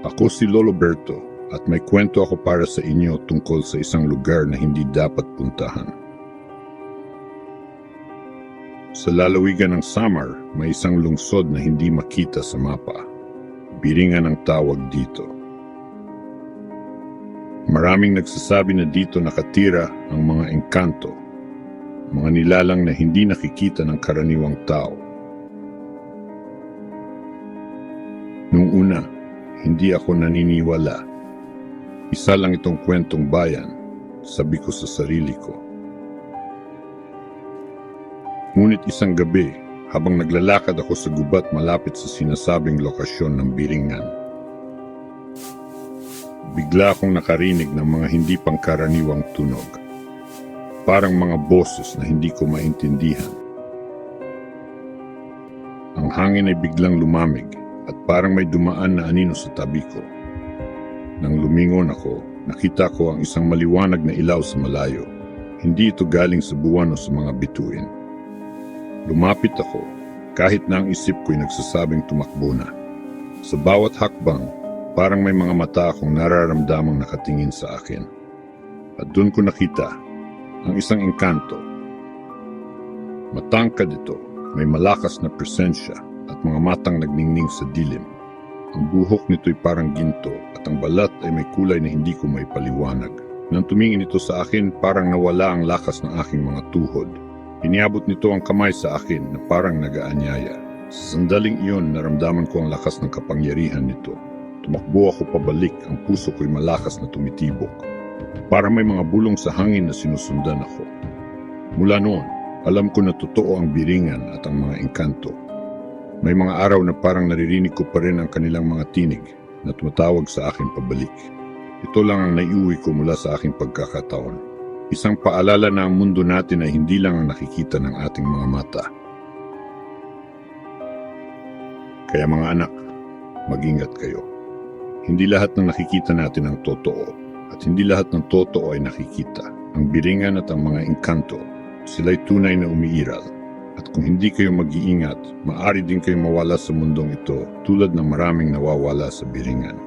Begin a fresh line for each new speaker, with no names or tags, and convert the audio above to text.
Ako si Lolo Berto at may kwento ako para sa inyo tungkol sa isang lugar na hindi dapat puntahan. Sa lalawigan ng Samar, may isang lungsod na hindi makita sa mapa. Biringan ang tawag dito. Maraming nagsasabi na dito nakatira ang mga engkanto, mga nilalang na hindi nakikita ng karaniwang tao. Nung una, hindi ako naniniwala. Isa lang itong kwentong bayan, sabi ko sa sarili ko. Ngunit isang gabi, habang naglalakad ako sa gubat malapit sa sinasabing lokasyon ng Biringan, bigla akong nakarinig ng mga hindi pangkaraniwang tunog. Parang mga boses na hindi ko maintindihan. Ang hangin ay biglang lumamig at parang may dumaan na anino sa tabi ko. Nang lumingon ako, nakita ko ang isang maliwanag na ilaw sa malayo. Hindi ito galing sa buwan o sa mga bituin. Lumapit ako, kahit na ang isip ko'y nagsasabing tumakbo na. Sa bawat hakbang, parang may mga mata akong nararamdamang nakatingin sa akin. At doon ko nakita ang isang engkanto. Matangkad ito, may malakas na presensya at mga matang nagningning sa dilim. Ang buhok nito'y parang ginto at ang balat ay may kulay na hindi ko maipaliwanag. Nang tumingin ito sa akin, parang nawala ang lakas ng aking mga tuhod. Iniabot nito ang kamay sa akin na parang nagaanyaya. Sa sandaling iyon, naramdaman ko ang lakas ng kapangyarihan nito. Tumakbo ako pabalik, ang puso ko'y malakas na tumitibok. Parang may mga bulong sa hangin na sinusundan ako. Mula noon, alam ko na totoo ang Biringan at ang mga engkanto. May mga araw na parang naririnig ko pa rin ang kanilang mga tinig na tumatawag sa akin pabalik. Ito lang ang naiuwi ko mula sa aking pagkakataon. Isang paalala na ang mundo natin ay hindi lang ang nakikita ng ating mga mata. Kaya mga anak, mag-ingat kayo. Hindi lahat ng nakikita natin ang totoo at hindi lahat ng totoo ay nakikita. Ang Biringan at ang mga engkanto, sila'y tunay na umiiral. At kung hindi kayo mag-iingat, maaari din kayo mawala sa mundong ito tulad ng maraming nawawala sa Biringan.